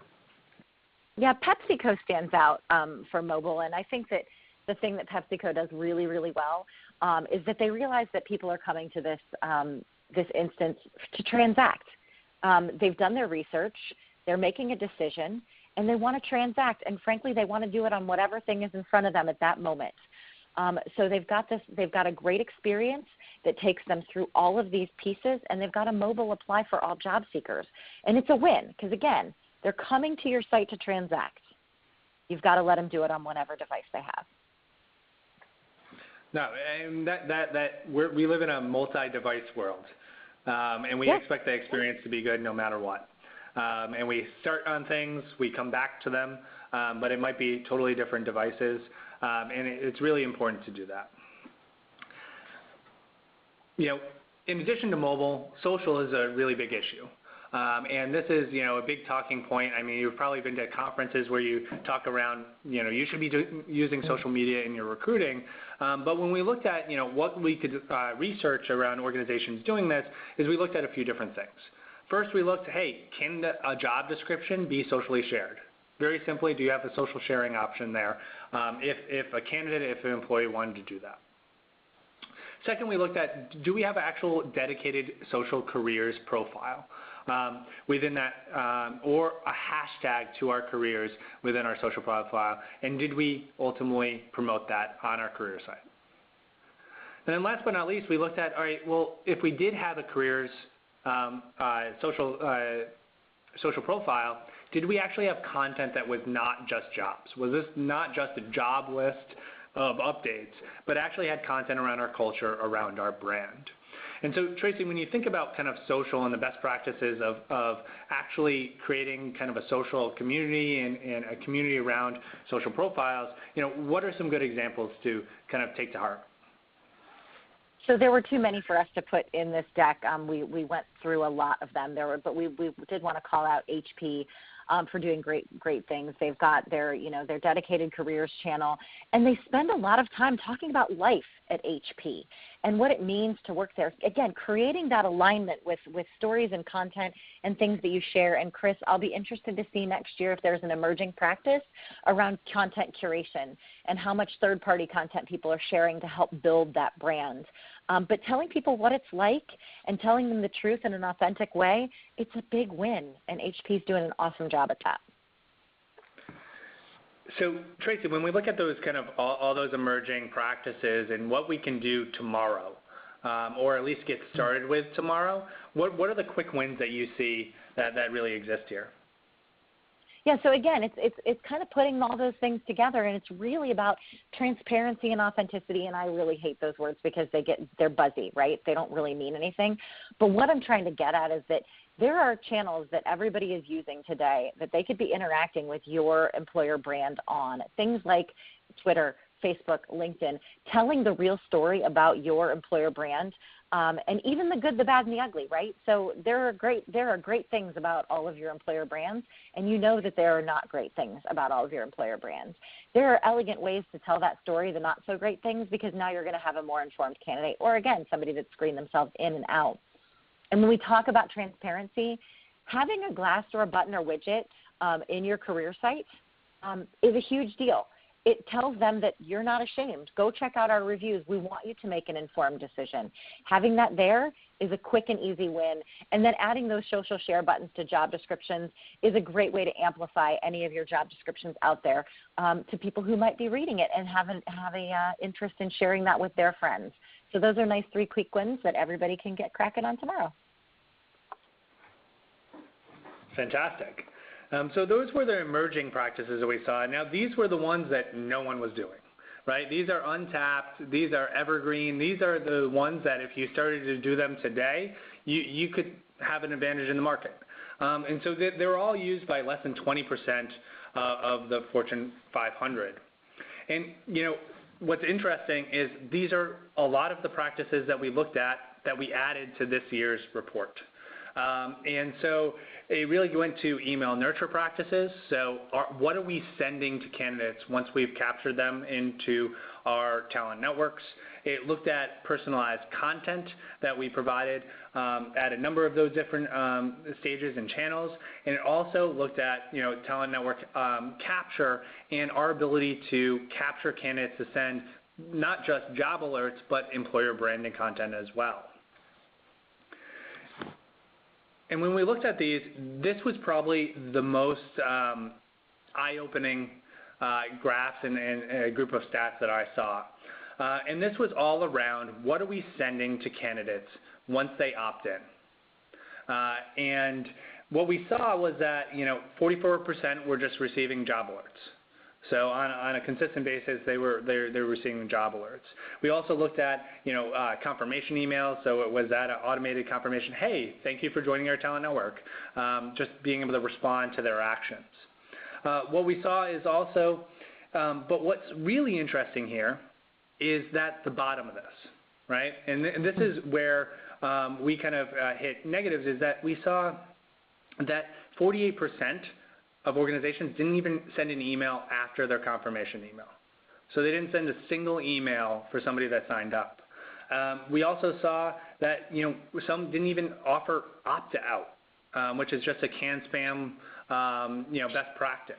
Yeah, PepsiCo stands out for mobile, and I think that the thing that PepsiCo does really, really well is that they realize that people are coming to this instance to transact. They've done their research, they're making a decision, and they want to transact. And frankly, they want to do it on whatever thing is in front of them at that moment. So they've got a great experience that takes them through all of these pieces, and they've got a mobile apply for all job seekers. And it's a win because, again, they're coming to your site to transact. You've got to let them do it on whatever device they have. No, and we live in a multi-device world, and we expect the experience to be good no matter what. And we start on things, we come back to them, but it might be totally different devices, and it's really important to do that. In addition to mobile, social is a really big issue. And this is, a big talking point. I mean, you've probably been to conferences where you talk around, you should be using social media in your recruiting. But when we looked at, what we could research around organizations doing this, is we looked at a few different things. First, we looked, hey, can a job description be socially shared? Very simply, do you have a social sharing option there if a candidate, if an employee wanted to do that? Second, we looked at, do we have an actual dedicated social careers profile within that, or a hashtag to our careers within our social profile, and did we ultimately promote that on our career site? And then last but not least, we looked at, all right, well, if we did have a careers social profile, did we actually have content that was not just jobs? Was this not just a job list of updates, but actually had content around our culture, around our brand? And so, Tracey, when you think about kind of social and the best practices of actually creating kind of a social community and a community around social profiles, what are some good examples to kind of take to heart? So there were too many for us to put in this deck. We went through a lot of them. But we did want to call out HP for doing great things. They've got their dedicated careers channel, and they spend a lot of time talking about life at HP and what it means to work there. Again, creating that alignment with stories and content and things that you share. And Chris, I'll be interested to see next year if there's an emerging practice around content curation and how much third-party content people are sharing to help build that brand. But telling people what it's like and telling them the truth in an authentic way, it's a big win, and HP's doing an awesome job at that. So, Tracey, when we look at those kind of all those emerging practices and what we can do tomorrow, or at least get started with tomorrow, what are the quick wins that you see that really exist here? Yeah, so again, it's kind of putting all those things together, and it's really about transparency and authenticity, and I really hate those words because they're buzzy, right? They don't really mean anything. But what I'm trying to get at is that there are channels that everybody is using today that they could be interacting with your employer brand on, things like Twitter, Facebook, LinkedIn, telling the real story about your employer brand, and even the good, the bad, and the ugly, right? So there are great things about all of your employer brands, and you know that there are not great things about all of your employer brands. There are elegant ways to tell that story, the not so great things, because now you're going to have a more informed candidate, or again, somebody that's screened themselves in and out. And when we talk about transparency, having a Glassdoor button or widget in your career site is a huge deal. It tells them that you're not ashamed. Go check out our reviews. We want you to make an informed decision. Having that there is a quick and easy win. And then adding those social share buttons to job descriptions is a great way to amplify any of your job descriptions out there to people who might be reading it and have an interest in sharing that with their friends. So those are nice 3 quick wins that everybody can get cracking on tomorrow. Fantastic. So those were the emerging practices that we saw. Now, these were the ones that no one was doing, right? These are untapped. These are evergreen. These are the ones that if you started to do them today, you could have an advantage in the market. And so they're all used by less than 20% of the Fortune 500. And, what's interesting is these are a lot of the practices that we looked at that we added to this year's report. And so it really went to email nurture practices. So what are we sending to candidates once we've captured them into our talent networks? It looked at personalized content that we provided at a number of those different stages and channels. And it also looked at talent network capture and our ability to capture candidates to send not just job alerts, but employer branding content as well. And when we looked at these, this was probably the most eye-opening graphs and a group of stats that I saw. And this was all around what are we sending to candidates once they opt in. And what we saw was that 44% were just receiving job alerts. So on a consistent basis, they were receiving job alerts. We also looked at confirmation emails. So it was that automated confirmation. Hey, thank you for joining our talent network. Just being able to respond to their actions. What we saw is also, but what's really interesting here is that the bottom of this, right? And this is where we kind of hit negatives. Is that we saw that 48% of organizations didn't even send an email after their confirmation email. So they didn't send a single email for somebody that signed up. We also saw that some didn't even offer opt-out, which is just a can spam best practice.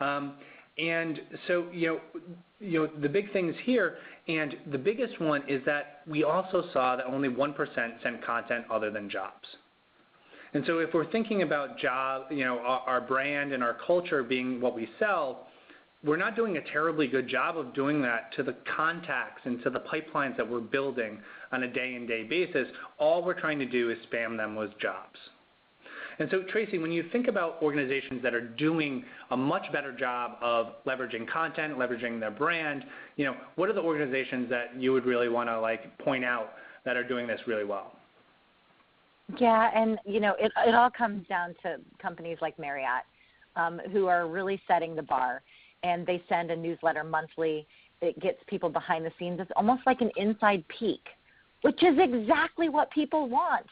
And so the big things here, and the biggest one is that we also saw that only 1% sent content other than jobs. And so if we're thinking about our brand and our culture being what we sell, we're not doing a terribly good job of doing that to the contacts and to the pipelines that we're building on a day-in-day basis. All we're trying to do is spam them with jobs. And so, Tracey, when you think about organizations that are doing a much better job of leveraging content, leveraging their brand, what are the organizations that you would really want to point out that are doing this really well? Yeah, and it all comes down to companies like Marriott, who are really setting the bar, and they send a newsletter monthly. It gets people behind the scenes. It's almost like an inside peek, which is exactly what people want.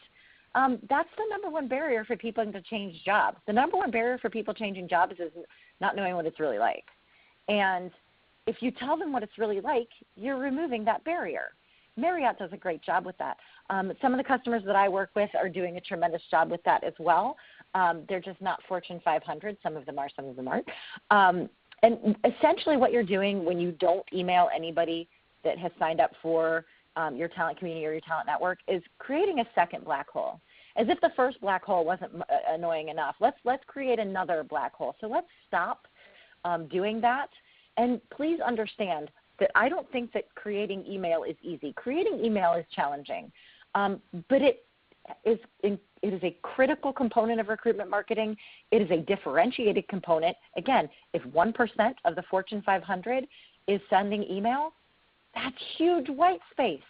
That's the number one barrier for people to change jobs. The number one barrier for people changing jobs is not knowing what it's really like. And if you tell them what it's really like, you're removing that barrier. Marriott does a great job with that. Some of the customers that I work with are doing a tremendous job with that as well. They're just not Fortune 500. Some of them are, some of them aren't. And essentially what you're doing when you don't email anybody that has signed up for your talent community or your talent network is creating a second black hole. As if the first black hole wasn't annoying enough. Let's create another black hole. So let's stop doing that. And please understand that I don't think that creating email is easy. Creating email is challenging. But it is a critical component of recruitment marketing. It is a differentiated component. Again, if 1% of the Fortune 500 is sending email, that's huge white space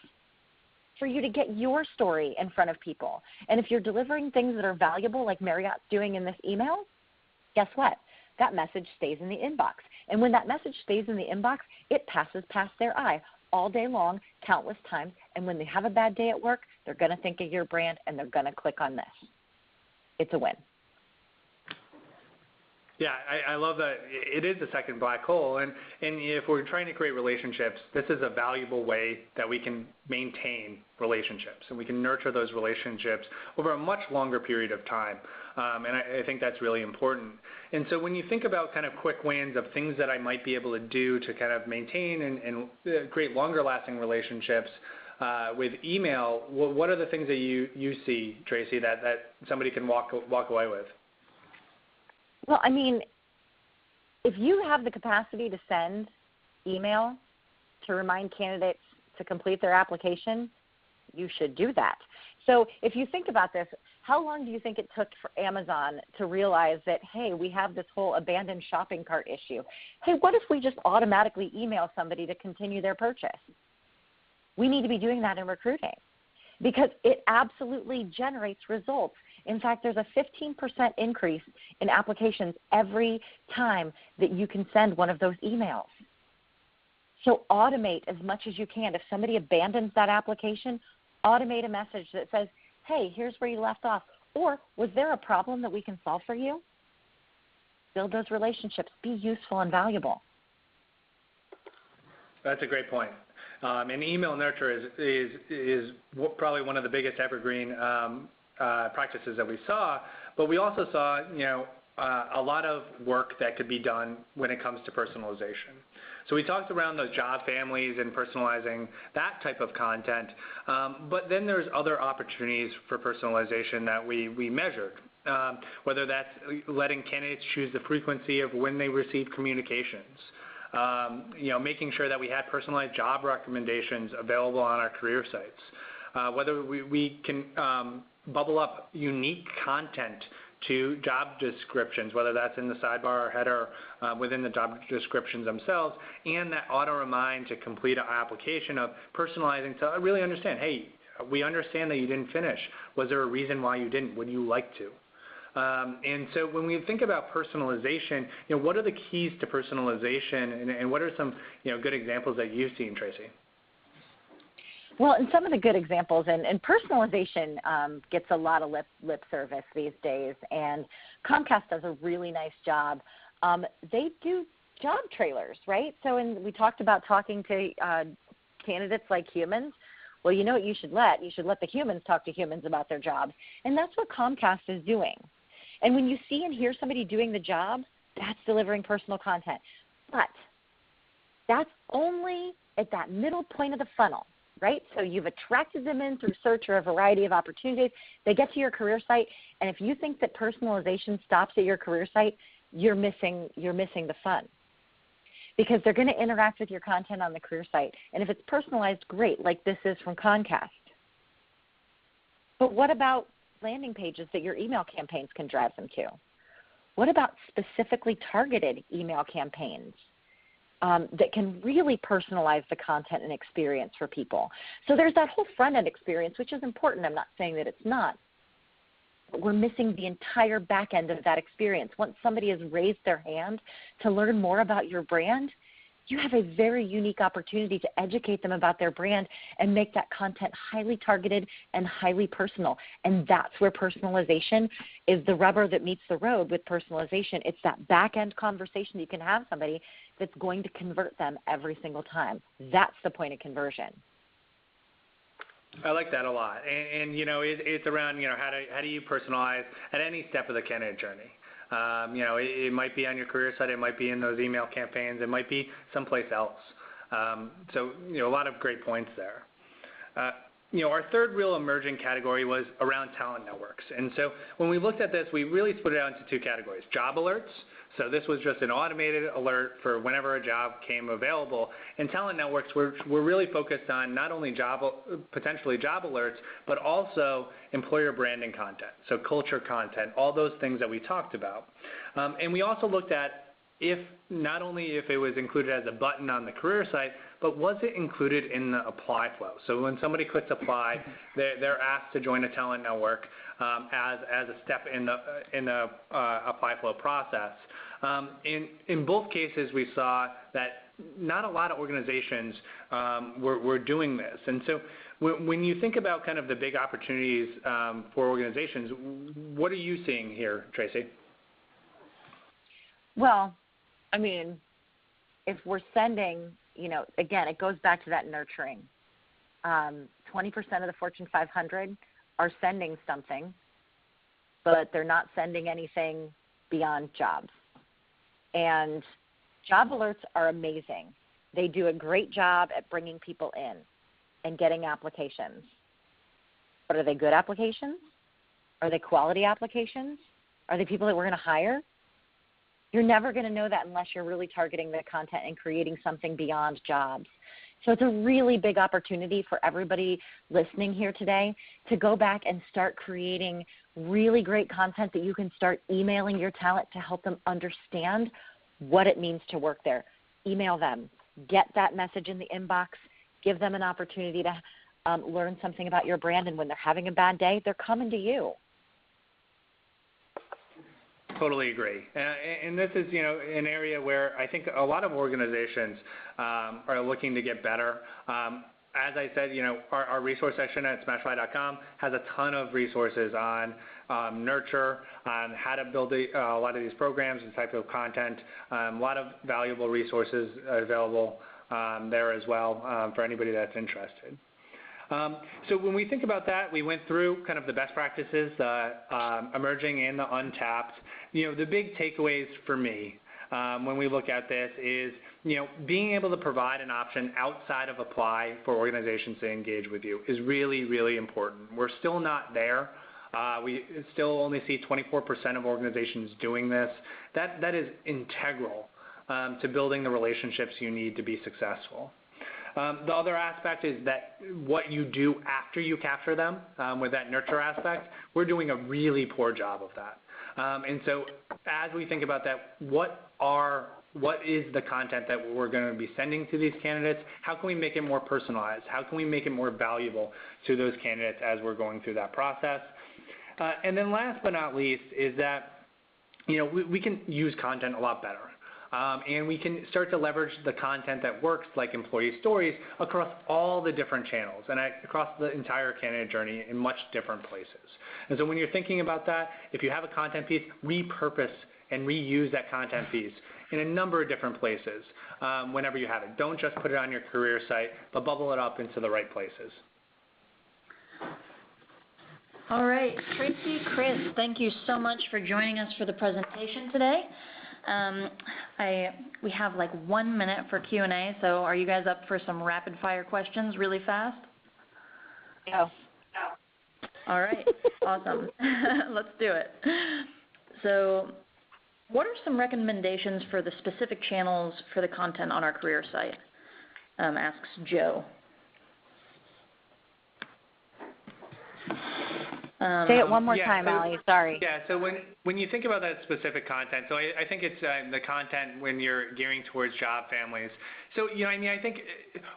for you to get your story in front of people. And if you're delivering things that are valuable, like Marriott's doing in this email, guess what? That message stays in the inbox. And when that message stays in the inbox, it passes past their eye all day long, countless times. And when they have a bad day at work, they're going to think of your brand and they're going to click on this. It's a win. Yeah, I love that. It is the second black hole, and if we're trying to create relationships, this is a valuable way that we can maintain relationships, and we can nurture those relationships over a much longer period of time, and I think that's really important. And so when you think about kind of quick wins of things that I might be able to do to kind of maintain and create longer-lasting relationships with email, what are the things that you see, Tracey, that somebody can walk away with? Well, I mean, if you have the capacity to send email to remind candidates to complete their application, you should do that. So if you think about this, how long do you think it took for Amazon to realize that, hey, we have this whole abandoned shopping cart issue? Hey, what if we just automatically email somebody to continue their purchase? We need to be doing that in recruiting because it absolutely generates results. In fact, there's a 15% increase in applications every time that you can send one of those emails. So automate as much as you can. If somebody abandons that application, automate a message that says, hey, here's where you left off. Or was there a problem that we can solve for you? Build those relationships. Be useful and valuable. That's a great point. And email nurture is probably one of the biggest evergreen practices that we saw, but we also saw, a lot of work that could be done when it comes to personalization. So we talked around those job families and personalizing that type of content, but then there's other opportunities for personalization that we measured, whether that's letting candidates choose the frequency of when they receive communications, making sure that we had personalized job recommendations available on our career sites, whether we can bubble up unique content to job descriptions, whether that's in the sidebar or header within the job descriptions themselves, and that auto-remind to complete an application of personalizing to really understand, hey, we understand that you didn't finish. Was there a reason why you didn't? Would you like to? And so when we think about personalization, what are the keys to personalization, and what are some good examples that you've seen, Tracey? Well, and some of the good examples, and personalization gets a lot of lip service these days, and Comcast does a really nice job. They do job trailers, right? So we talked about talking to candidates like humans. Well, you know what you should let? You should let the humans talk to humans about their jobs, and that's what Comcast is doing. And when you see and hear somebody doing the job, that's delivering personal content. But that's only at that middle point of the funnel. Right? So you've attracted them in through search or a variety of opportunities. They get to your career site, and if you think that personalization stops at your career site, you're missing the fun. Because they're going to interact with your content on the career site. And if it's personalized, great, like this is from Comcast. But what about landing pages that your email campaigns can drive them to? What about specifically targeted email campaigns? That can really personalize the content and experience for people. So there's that whole front-end experience, which is important. I'm not saying that it's not. But we're missing the entire back end of that experience. Once somebody has raised their hand to learn more about your brand, you have a very unique opportunity to educate them about their brand and make that content highly targeted and highly personal. And that's where personalization is the rubber that meets the road with personalization. It's that back-end conversation you can have somebody that's going to convert them every single time. That's the point of conversion. I like that a lot. And it's around, how do you personalize at any step of the candidate journey? It might be on your career site, it might be in those email campaigns, it might be someplace else. So a lot of great points there. Our third real emerging category was around talent networks. And so when we looked at this, we really split it out into two categories: job alerts, So this was just an automated alert for whenever a job came available. And talent networks were really focused on not only potentially job alerts, but also employer branding content, so culture content, all those things that we talked about. And we also looked at not only if it was included as a button on the career site, but was it included in the apply flow? So when somebody clicks apply, they're asked to join a talent network as a step in the apply flow process. In both cases, we saw that not a lot of organizations were doing this. And so when you think about kind of the big opportunities for organizations, what are you seeing here, Tracey? Well, I mean, if we're sending, again, it goes back to that nurturing. 20% of the Fortune 500 are sending something, but they're not sending anything beyond jobs. And job alerts are amazing. They do a great job at bringing people in and getting applications. But are they good applications? Are they quality applications? Are they people that we're going to hire? You're never going to know that unless you're really targeting the content and creating something beyond jobs. So it's a really big opportunity for everybody listening here today to go back and start creating really great content that you can start emailing your talent to help them understand what it means to work there. Email them. Get that message in the inbox. Give them an opportunity to learn something about your brand. And when they're having a bad day, they're coming to you. Totally agree. And this is, an area where I think a lot of organizations are looking to get better. As I said, our resource section at SmashFly.com has a ton of resources on nurture, on how to build a lot of these programs and type of content. A lot of valuable resources available there as well for anybody that's interested. So when we think about that, we went through kind of the best practices, emerging and the untapped. The big takeaways for me when we look at this is, being able to provide an option outside of apply for organizations to engage with you is really, really important. We're still not there. We still only see 24% of organizations doing this. That is integral to building the relationships you need to be successful. The other aspect is that what you do after you capture them with that nurture aspect, we're doing a really poor job of that. And so as we think about that, what is the content that we're going to be sending to these candidates? How can we make it more personalized? How can we make it more valuable to those candidates as we're going through that process? And then last but not least is that, we can use content a lot better. And we can start to leverage the content that works, like employee stories, across all the different channels and across the entire candidate journey in much different places. And so when you're thinking about that, if you have a content piece, repurpose and reuse that content piece in a number of different places whenever you have it. Don't just put it on your career site, but bubble it up into the right places. All right, Tracey, Chris, thank you so much for joining us for the presentation today. We have like 1 minute for Q&A, so are you guys up for some rapid fire questions really fast? No. All right, awesome. Let's do it. So what are some recommendations for the specific channels for the content on our career site? Asks Joe. Say it one more time, Allie. Sorry. Yeah, so when you think about that specific content, so I think it's the content when you're gearing towards job families. So, I think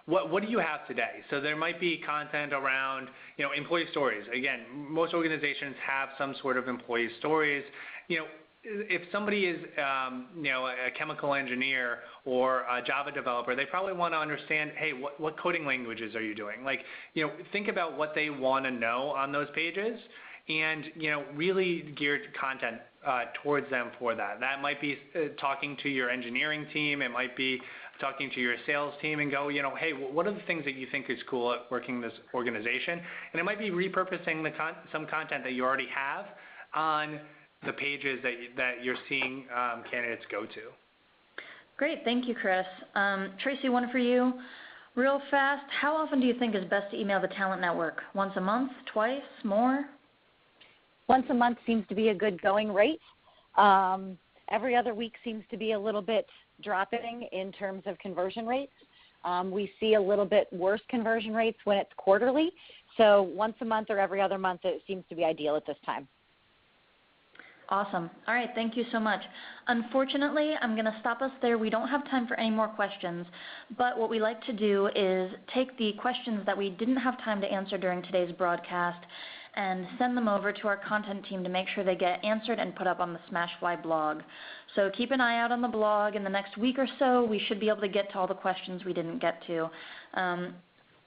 what do you have today? So there might be content around, employee stories. Again, most organizations have some sort of employee stories. If somebody is, a chemical engineer or a Java developer, they probably want to understand, hey, what coding languages are you doing? Like, think about what they want to know on those pages and, really geared content towards them for that. That might be talking to your engineering team. It might be talking to your sales team and go, hey, what are the things that you think is cool at working this organization? And it might be repurposing some content that you already have on the pages that you're seeing candidates go to. Great, thank you, Chris. Tracey, one for you. Real fast, how often do you think is best to email the talent network? Once a month, twice, more? Once a month seems to be a good going rate. And Every other week seems to be a little bit dropping in terms of conversion rates. We see a little bit worse conversion rates when it's quarterly. So once a month or every other month, it seems to be ideal at this time. Awesome. All right, thank you so much. Unfortunately, I'm going to stop us there. We don't have time for any more questions, but what we like to do is take the questions that we didn't have time to answer during today's broadcast and send them over to our content team to make sure they get answered and put up on the SmashFly blog. So keep an eye out on the blog. In the next week or so, we should be able to get to all the questions we didn't get to.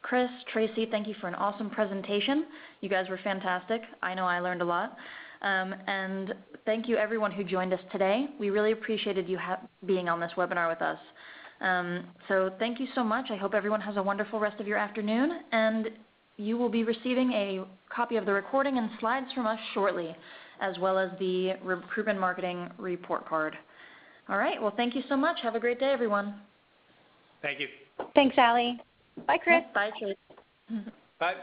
Chris, Tracey, thank you for an awesome presentation. You guys were fantastic. I know I learned a lot. And thank you everyone who joined us today. We really appreciated you being on this webinar with us. So thank you so much. I hope everyone has a wonderful rest of your afternoon, and you will be receiving a copy of the recording and slides from us shortly, as well as the Recruitment Marketing Report Card. All right, well, thank you so much. Have a great day, everyone. Thank you. Thanks, Allie. Bye, Chris. Bye, Trace. Bye.